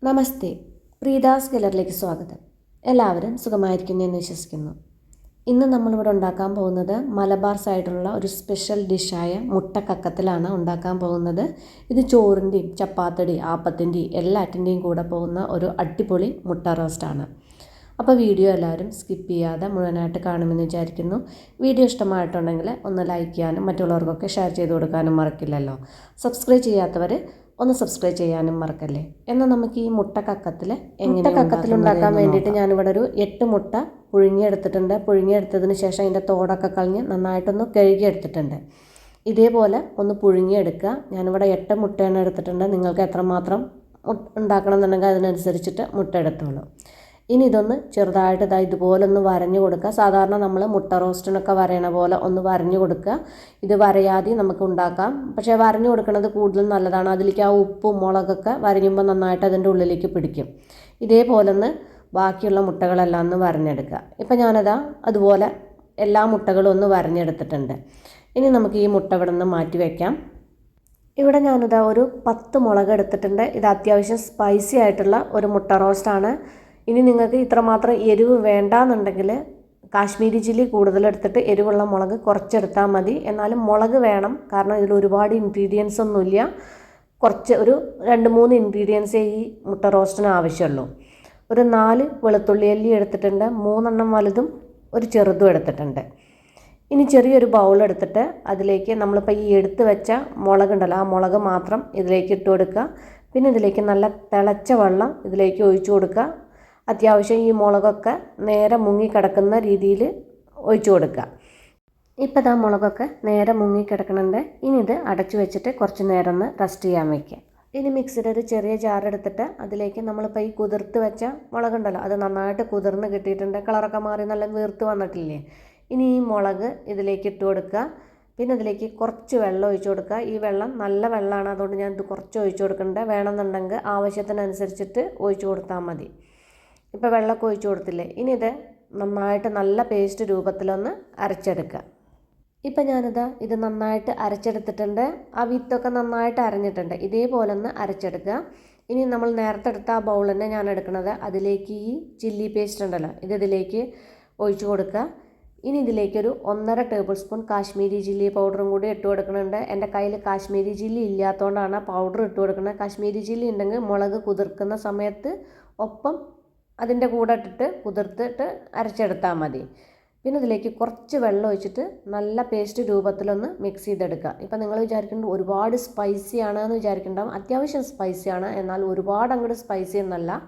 നമസ്തേ, പ്രീതാസ് ഗലറിലേക്ക് സ്വാഗതം. എല്ലാവരും സുഖമായിരിക്കുന്നു എന്ന് വിശ്വസിക്കുന്നു. ഇന്ന് നമ്മളിവിടെ ഉണ്ടാക്കാൻ പോകുന്നത് മലബാർ സൈഡിലുള്ള ഒരു സ്പെഷ്യൽ ഡിഷായ മുട്ടക്കക്കത്തിലാണ് ഉണ്ടാക്കാൻ പോകുന്നത്. ഇത് ചോറിൻ്റെയും ചപ്പാത്തിയുടെയും ആപ്പത്തിൻ്റെയും എല്ലാറ്റിൻ്റെയും കൂടെ പോകുന്ന ഒരു അടിപൊളി മുട്ട റോസ്റ്റാണ്. അപ്പോൾ വീഡിയോ എല്ലാവരും സ്കിപ്പ് ചെയ്യാതെ മുഴുവനായിട്ട് കാണുമെന്ന് വിചാരിക്കുന്നു. വീഡിയോ ഇഷ്ടമായിട്ടുണ്ടെങ്കിൽ ഒന്ന് ലൈക്ക് ചെയ്യാനും മറ്റുള്ളവർക്കൊക്കെ ഷെയർ ചെയ്ത് കൊടുക്കാനും മറക്കില്ലല്ലോ. സബ്സ്ക്രൈബ് ചെയ്യാത്തവർ ഒന്ന് സബ്സ്ക്രൈബ് ചെയ്യാനും മറക്കല്ലേ. എന്നാൽ നമുക്ക് ഈ മുട്ടക്കക്കത്തിൽ ഉണ്ടാക്കാൻ വേണ്ടിയിട്ട് ഞാനിവിടെ ഒരു 8 മുട്ട പുഴുങ്ങിയെടുത്തിട്ടുണ്ട്. പുഴുങ്ങിയെടുത്തതിന് ശേഷം അതിൻ്റെ തോടൊക്കെ കളഞ്ഞ് നന്നായിട്ടൊന്ന് കഴുകിയെടുത്തിട്ടുണ്ട്. ഇതേപോലെ ഒന്ന് പുഴുങ്ങിയെടുക്കുക. ഞാനിവിടെ 8 മുട്ടയാണ് എടുത്തിട്ടുണ്ട്. നിങ്ങൾക്ക് എത്രമാത്രം ഉണ്ടാക്കണം എന്നുണ്ടെങ്കിൽ അതിനനുസരിച്ചിട്ട് മുട്ട എടുത്തോളൂ. ഇനി ഇതൊന്ന് ചെറുതായിട്ട് ഇതുപോലെ ഒന്ന് വരഞ്ഞു കൊടുക്കുക. സാധാരണ നമ്മൾ മുട്ട റോസ്റ്റിനൊക്കെ വരയണ പോലെ ഒന്ന് വരഞ്ഞു കൊടുക്കുക. ഇത് വരയാതെ നമുക്ക് ഉണ്ടാക്കാം, പക്ഷേ വരഞ്ഞു കൊടുക്കുന്നത് കൂടുതൽ നല്ലതാണ്. അതിലേക്ക് ആ ഉപ്പും മുളകൊക്കെ വരഞ്ഞുമ്പോൾ നന്നായിട്ട് അതിൻ്റെ ഉള്ളിലേക്ക് പിടിക്കും. ഇതേപോലെ ഒന്ന് ബാക്കിയുള്ള മുട്ടകളെല്ലാം ഒന്ന് വരഞ്ഞെടുക്കുക. ഇപ്പം ഞാനതാ അതുപോലെ എല്ലാ മുട്ടകളും ഒന്ന് വരഞ്ഞെടുത്തിട്ടുണ്ട്. ഇനി നമുക്ക് ഈ മുട്ട ഇവിടെ നിന്ന് മാറ്റി വയ്ക്കാം. ഇവിടെ ഞാനിതാ ഒരു 10 മുളക് എടുത്തിട്ടുണ്ട്. ഇത് അത്യാവശ്യം സ്പൈസി ആയിട്ടുള്ള ഒരു മുട്ട റോസ്റ്റാണ്. ഇനി നിങ്ങൾക്ക് ഇത്രമാത്രം എരിവ് വേണ്ടാന്നുണ്ടെങ്കിൽ കാശ്മീരി ചില്ലി കൂടുതലെടുത്തിട്ട് എരിവുള്ള മുളക് കുറച്ചെടുത്താൽ മതി. എന്നാലും മുളക് വേണം, കാരണം ഇതിൽ ഒരുപാട് ഇൻഗ്രീഡിയൻസ് ഒന്നുമില്ല. കുറച്ച് ഒരു 2-3 ഇൻഗ്രീഡിയൻസേ ഈ മുട്ട റോസ്റ്റിന് ആവശ്യമുള്ളൂ. ഒരു 4 വെളുത്തുള്ളി അല്ലി എടുത്തിട്ടുണ്ട്. 3 വലുതും ഒരു ചെറുതും എടുത്തിട്ടുണ്ട്. ഇനി ചെറിയൊരു ബൗൾ എടുത്തിട്ട് അതിലേക്ക് നമ്മളിപ്പോൾ ഈ എടുത്ത് വെച്ച മുളകുണ്ടല്ലോ, ആ മുളക് മാത്രം ഇതിലേക്ക് ഇട്ട് കൊടുക്കുക. പിന്നെ ഇതിലേക്ക് നല്ല തിളച്ച വെള്ളം ഇതിലേക്ക് ഒഴിച്ചു കൊടുക്കുക. അത്യാവശ്യം ഈ മുളകൊക്കെ നേരെ മുങ്ങിക്കിടക്കുന്ന രീതിയിൽ ഒഴിച്ചു കൊടുക്കുക. ഇപ്പോൾ ഇതാ മുളകൊക്കെ നേരെ മുങ്ങിക്കിടക്കുന്നുണ്ട്. ഇനി ഇത് അടച്ചു വെച്ചിട്ട് കുറച്ച് നേരം ഒന്ന് റെസ്റ്റ് ചെയ്യാൻ വയ്ക്കുക. ഇനി മിക്സിയുടെ ഒരു ചെറിയ ജാർ എടുത്തിട്ട് അതിലേക്ക് നമ്മളിപ്പോൾ ഈ കുതിർത്ത് വെച്ച മുളകുണ്ടല്ലോ, അത് നന്നായിട്ട് കുതിർന്ന് കിട്ടിയിട്ടുണ്ട്. കളറൊക്കെ മാറി നല്ല വീർത്ത് വന്നിട്ടില്ലേ. ഇനി ഈ മുളക് ഇതിലേക്ക് ഇട്ട് കൊടുക്കുക. പിന്നെ ഇതിലേക്ക് കുറച്ച് വെള്ളം ഒഴിച്ചു കൊടുക്കുക. ഈ വെള്ളം നല്ല വെള്ളമാണ്, അതുകൊണ്ട് ഞാൻ ഇത് കുറച്ച് ഒഴിച്ചു കൊടുക്കുന്നുണ്ട്. വേണമെന്നുണ്ടെങ്കിൽ ആവശ്യത്തിനനുസരിച്ചിട്ട് ഒഴിച്ചു കൊടുത്താൽ മതി. ഇപ്പോൾ വെള്ളമൊക്കെ ഒഴിച്ചു കൊടുത്തില്ലേ. ഇനി ഇത് നന്നായിട്ട് നല്ല പേസ്റ്റ് രൂപത്തിലൊന്ന് അരച്ചെടുക്കുക. ഇപ്പം ഇത് നന്നായിട്ട് അരച്ചെടുത്തിട്ടുണ്ട്. ആ വിത്തൊക്കെ നന്നായിട്ട് അരഞ്ഞിട്ടുണ്ട്. ഇതേപോലെ ഒന്ന് അരച്ചെടുക്കുക. ഇനി നമ്മൾ നേരത്തെ എടുത്ത ആ ബൗൾ തന്നെ ഞാൻ എടുക്കുന്നത്. അതിലേക്ക് ഈ ചില്ലി പേസ്റ്റ് ഉണ്ടല്ലോ, ഇതിലേക്ക് ഒഴിച്ചു കൊടുക്കുക. ഇനി ഇതിലേക്കൊരു 1.5 ടേബിൾ സ്പൂൺ കാശ്മീരി ചില്ലി പൗഡറും കൂടി ഇട്ട് കൊടുക്കുന്നുണ്ട്. എൻ്റെ കയ്യിൽ കാശ്മീരി ചില്ലി ഇല്ലാത്തതുകൊണ്ടാണ് പൗഡർ ഇട്ട് കൊടുക്കുന്നത്. കാശ്മീരി ചില്ലി ഉണ്ടെങ്കിൽ മുളക് കുതിർക്കുന്ന സമയത്ത് ഒപ്പം അതിൻ്റെ കൂടെ ഇട്ടിട്ട് കുതിർത്തിട്ട് അരച്ചെടുത്താൽ മതി. പിന്നെ ഇതിലേക്ക് കുറച്ച് വെള്ളം ഒഴിച്ചിട്ട് നല്ല പേസ്റ്റ് രൂപത്തിലൊന്ന് മിക്സ് ചെയ്തെടുക്കുക. ഇപ്പം നിങ്ങൾ വിചാരിക്കുന്നത് ഒരുപാട് സ്പൈസി ആണെന്ന് വിചാരിക്കേണ്ടാവും. അത്യാവശ്യം സ്പൈസിയാണ്, എന്നാൽ ഒരുപാട് അങ്ങോട്ട് സ്പൈസി എന്നല്ല.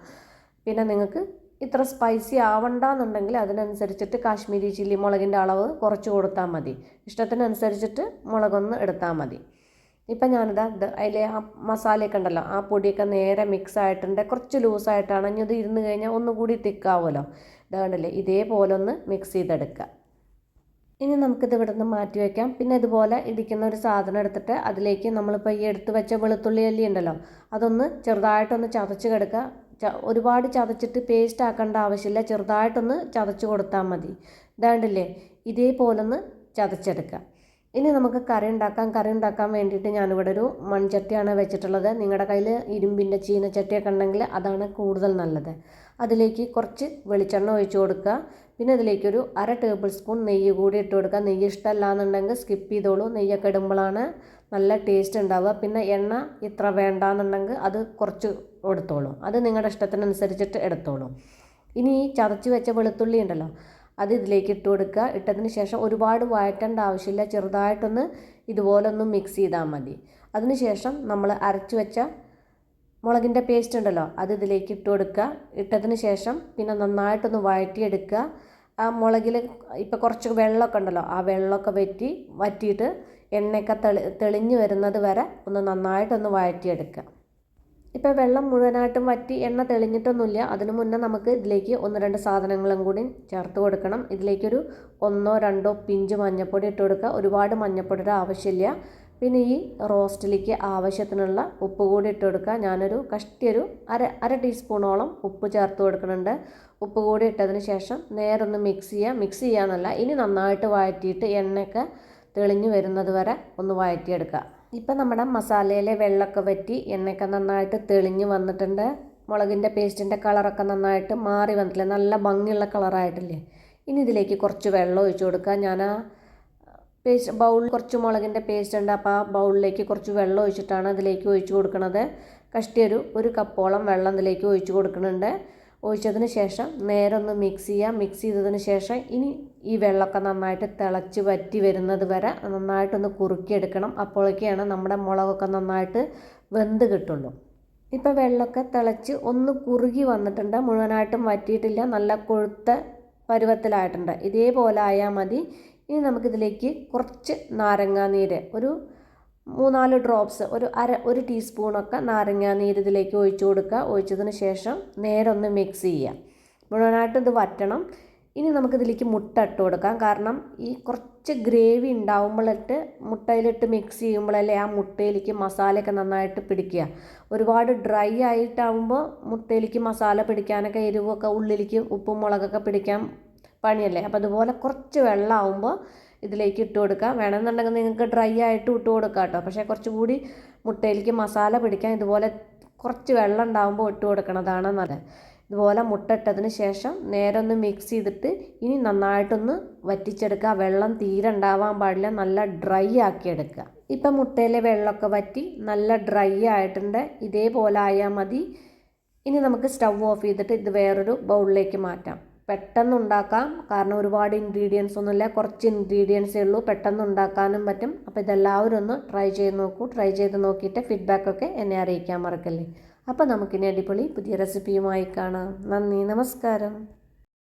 പിന്നെ നിങ്ങൾക്ക് ഇത്ര സ്പൈസി ആവണ്ടെന്നുണ്ടെങ്കിൽ അതിനനുസരിച്ചിട്ട് കാശ്മീരി ചില്ലി മുളകിൻ്റെ അളവ് കുറച്ച് കൊടുത്താൽ മതി. ഇഷ്ടത്തിനനുസരിച്ചിട്ട് മുളകൊന്ന് എടുത്താൽ മതി. ഇപ്പം അതിലെ ആ മസാലയൊക്കെ ഉണ്ടല്ലോ, ആ പൊടിയൊക്കെ നേരെ മിക്സ് ആയിട്ടുണ്ട്. കുറച്ച് ലൂസായിട്ടാണ്. ഇനി ഇത് ഇരുന്ന് കഴിഞ്ഞാൽ ഒന്നുകൂടി തിക്കാവുമല്ലോ. ഇതാണ്ടല്ലേ, ഇതേപോലെ ഒന്ന് മിക്സ് ചെയ്തെടുക്കുക. ഇനി നമുക്കിത് ഇവിടെ നിന്ന് മാറ്റി വയ്ക്കാം. പിന്നെ ഇതുപോലെ ഇടിക്കുന്ന ഒരു സാധനം എടുത്തിട്ട് അതിലേക്ക് നമ്മളിപ്പോൾ ഈ എടുത്ത് വെച്ച വെളുത്തുള്ളി അല്ലി ഉണ്ടല്ലോ, അതൊന്ന് ചെറുതായിട്ടൊന്ന് ചതച്ച് കിടക്കുക. ഒരുപാട് ചതച്ചിട്ട് പേസ്റ്റ് ആക്കേണ്ട ആവശ്യമില്ല, ചെറുതായിട്ടൊന്ന് ചതച്ച് കൊടുത്താൽ മതി. ഇതാണ്ടില്ലേ, ഇതേപോലൊന്ന് ചതച്ചെടുക്കുക. ഇനി നമുക്ക് കറി ഉണ്ടാക്കാൻ വേണ്ടിയിട്ട് ഞാനിവിടെ ഒരു മൺചട്ടിയാണ് വെച്ചിട്ടുള്ളത്. നിങ്ങളുടെ കയ്യിൽ ഇരുമ്പിൻ്റെ ചീനച്ചട്ടിയൊക്കെ ഉണ്ടെങ്കിൽ അതാണ് കൂടുതൽ നല്ലത്. അതിലേക്ക് കുറച്ച് വെളിച്ചെണ്ണ ഒഴിച്ചു കൊടുക്കുക. പിന്നെ അതിലേക്കൊരു 1/2 ടേബിൾ സ്പൂൺ നെയ്യ് കൂടി ഇട്ട് കൊടുക്കുക. നെയ്യ് ഇഷ്ടമല്ല എന്നുണ്ടെങ്കിൽ സ്കിപ്പ് ചെയ്തോളൂ. നെയ്യൊക്കെ ഇടുമ്പോഴാണ് നല്ല ടേസ്റ്റ് ഉണ്ടാവുക. പിന്നെ എണ്ണ ഇത്ര വേണ്ടാന്നുണ്ടെങ്കിൽ അത് കുറച്ച് എടുത്തോളൂ. അത് നിങ്ങളുടെ ഇഷ്ടത്തിനനുസരിച്ചിട്ട് എടുത്തോളൂ. ഇനി ഈ ചതച്ച് വെച്ച വെളുത്തുള്ളി ഉണ്ടല്ലോ, അത് ഇതിലേക്ക് ഇട്ട് കൊടുക്കുക. ഇട്ടതിന് ശേഷം ഒരുപാട് വഴറ്റേണ്ട ആവശ്യമില്ല, ചെറുതായിട്ടൊന്ന് ഇതുപോലെ ഒന്ന് മിക്സ് ചെയ്താൽ മതി. അതിന് ശേഷം നമ്മൾ അരച്ച് വെച്ച മുളകിൻ്റെ പേസ്റ്റ് ഉണ്ടല്ലോ, അത് ഇതിലേക്ക് ഇട്ട് കൊടുക്കുക. ഇട്ടതിന് ശേഷം പിന്നെ നന്നായിട്ടൊന്ന് വഴറ്റിയെടുക്കുക. ആ മുളകിൽ ഇപ്പോൾ കുറച്ച് വെള്ളമൊക്കെ ഉണ്ടല്ലോ, ആ വെള്ളമൊക്കെ വറ്റിയിട്ട് എണ്ണയൊക്കെ തെളിഞ്ഞ് വരുന്നത് വരെ ഒന്ന് നന്നായിട്ടൊന്ന് വഴറ്റിയെടുക്കുക. ഇപ്പോൾ വെള്ളം മുഴുവനായിട്ടും വറ്റി എണ്ണ തെളിഞ്ഞിട്ടൊന്നുമില്ല. അതിനു മുന്നേ നമുക്ക് ഇതിലേക്ക് 1-2 സാധനങ്ങളും കൂടി ചേർത്ത് കൊടുക്കണം. ഇതിലേക്കൊരു 1-2 പിഞ്ച് മഞ്ഞൾപ്പൊടി ഇട്ട് കൊടുക്കുക. ഒരുപാട് മഞ്ഞൾപ്പൊടിയുടെ ആവശ്യമില്ല. പിന്നെ ഈ റോസ്റ്റിലേക്ക് ആവശ്യത്തിനുള്ള ഉപ്പ് കൂടി ഇട്ട് കൊടുക്കുക. ഞാനൊരു കഷ്ടിയൊരു അര ടീസ്പൂണോളം ഉപ്പ് ചേർത്ത് കൊടുക്കുന്നുണ്ട്. ഉപ്പ് കൂടി ഇട്ടതിന് ശേഷം നേരൊന്ന് മിക്സ് ചെയ്യാന്നല്ല, ഇനി നന്നായിട്ട് വഴറ്റിയിട്ട് എണ്ണയൊക്കെ തെളിഞ്ഞ് വരുന്നത് വരെ ഒന്ന് വഴറ്റിയെടുക്കുക. ഇപ്പം നമ്മുടെ മസാലയിലെ വെള്ളമൊക്കെ വറ്റി എണ്ണയൊക്കെ നന്നായിട്ട് തെളിഞ്ഞ് വന്നിട്ടുണ്ട്. മുളകിൻ്റെ പേസ്റ്റിൻ്റെ കളറൊക്കെ നന്നായിട്ട് മാറി വന്നിട്ടില്ലേ, നല്ല ഭംഗിയുള്ള കളറായിട്ടില്ലേ. ഇനി ഇതിലേക്ക് കുറച്ച് വെള്ളം ഒഴിച്ച് കൊടുക്കുക. ഞാൻ ആ ബൗളിൽ കുറച്ച് മുളകിൻ്റെ പേസ്റ്റ് ഉണ്ട്, അപ്പോൾ ആ ബൗളിലേക്ക് കുറച്ച് വെള്ളം ഒഴിച്ചിട്ടാണ് അതിലേക്ക് ഒഴിച്ച് കൊടുക്കുന്നത്. ഒരു കപ്പോളം വെള്ളം ഇതിലേക്ക് ഒഴിച്ച് കൊടുക്കുന്നുണ്ട്. ഒഴിച്ചതിന് ശേഷം നേരെ ഒന്ന് മിക്സ് ചെയ്യുക. മിക്സ് ചെയ്തതിന് ശേഷം ഇനി ഈ വെള്ളമൊക്കെ നന്നായിട്ട് തിളച്ച് വറ്റി വരുന്നത് വരെ നന്നായിട്ടൊന്ന് കുറുക്കിയെടുക്കണം. അപ്പോഴൊക്കെയാണ് നമ്മുടെ മുളകൊക്കെ നന്നായിട്ട് വെന്ത് കിട്ടുള്ളൂ. ഇപ്പോൾ വെള്ളമൊക്കെ തിളച്ച് ഒന്ന് കുറുകി വന്നിട്ടുണ്ട്, മുഴുവനായിട്ടും വറ്റിയിട്ടില്ല, നല്ല കൊഴുത്ത പരുവത്തിലായിട്ടുണ്ട്. ഇതേപോലെ ആയാൽ മതി. ഇനി നമുക്കിതിലേക്ക് കുറച്ച് നാരങ്ങാനീര്, ഒരു 3-4 ഡ്രോപ്സ്, ഒരു ടീസ്പൂണൊക്കെ നാരങ്ങാനീര് ഇതിലേക്ക് ഒഴിച്ച് കൊടുക്കുക. ഒഴിച്ചതിന് ശേഷം നേരെ ഒന്ന് മിക്സ് ചെയ്യുക. മുഴുവനായിട്ട് ഇത് വറ്റണം. ഇനി നമുക്കിതിലേക്ക് മുട്ട ഇട്ട് കൊടുക്കാം. കാരണം ഈ കുറച്ച് ഗ്രേവി ഉണ്ടാവുമ്പോഴിട്ട് മുട്ടയിലിട്ട് മിക്സ് ചെയ്യുമ്പോഴല്ലേ ആ മുട്ടയിലേക്ക് മസാലയൊക്കെ നന്നായിട്ട് പിടിക്കുക. ഒരുപാട് ഡ്രൈ ആയിട്ടാവുമ്പോൾ മുട്ടയിലേക്ക് മസാല പിടിക്കാനൊക്കെ എരിവൊക്കെ ഉള്ളിലേക്ക് ഉപ്പും മുളകൊക്കെ പിടിക്കാൻ പണിയല്ലേ. അപ്പോൾ അതുപോലെ കുറച്ച് വെള്ളമാകുമ്പോൾ ഇതിലേക്ക് ഇട്ട് കൊടുക്കുക. വേണമെന്നുണ്ടെങ്കിൽ നിങ്ങൾക്ക് ഡ്രൈ ആയിട്ട് ഇട്ട് കൊടുക്കാം കേട്ടോ. പക്ഷേ കുറച്ചുകൂടി മുട്ടയിലേക്ക് മസാല പിടിക്കാൻ ഇതുപോലെ കുറച്ച് വെള്ളം ഉണ്ടാകുമ്പോൾ ഇട്ട് കൊടുക്കണതാണ് നല്ലത്. ഇതുപോലെ മുട്ട ഇട്ടതിന് ശേഷം നേരെ ഒന്ന് മിക്സ് ചെയ്തിട്ട് ഇനി നന്നായിട്ടൊന്ന് വറ്റിച്ചെടുക്കുക. വെള്ളം തീരെ ഉണ്ടാവാൻ പാടില്ല, നല്ല ഡ്രൈ ആക്കിയെടുക്കുക. ഇപ്പം മുട്ടയിലെ വെള്ളമൊക്കെ വറ്റി നല്ല ഡ്രൈ ആയിട്ടുണ്ട്. ഇതേപോലെ ആയാൽ മതി. ഇനി നമുക്ക് സ്റ്റവ് ഓഫ് ചെയ്തിട്ട് ഇത് വേറൊരു ബൗളിലേക്ക് മാറ്റാം. പെട്ടെന്ന് ഉണ്ടാക്കാം, കാരണം ഒരുപാട് ഇൻഗ്രീഡിയൻസ് ഒന്നുമില്ല, കുറച്ച് ഇൻഗ്രീഡിയൻസേ ഉള്ളൂ. പെട്ടെന്ന് ഉണ്ടാക്കാനും പറ്റും. അപ്പോൾ ഇതെല്ലാവരും ഒന്ന് ട്രൈ ചെയ്ത് നോക്കൂ. ട്രൈ ചെയ്ത് നോക്കിയിട്ട് ഫീഡ്ബാക്കൊക്കെ എന്നെ അറിയിക്കാൻ മറക്കല്ലേ. അപ്പോൾ നമുക്കിനി അടിപൊളി പുതിയ റെസിപ്പിയുമായി കാണാം. നന്ദി, നമസ്കാരം.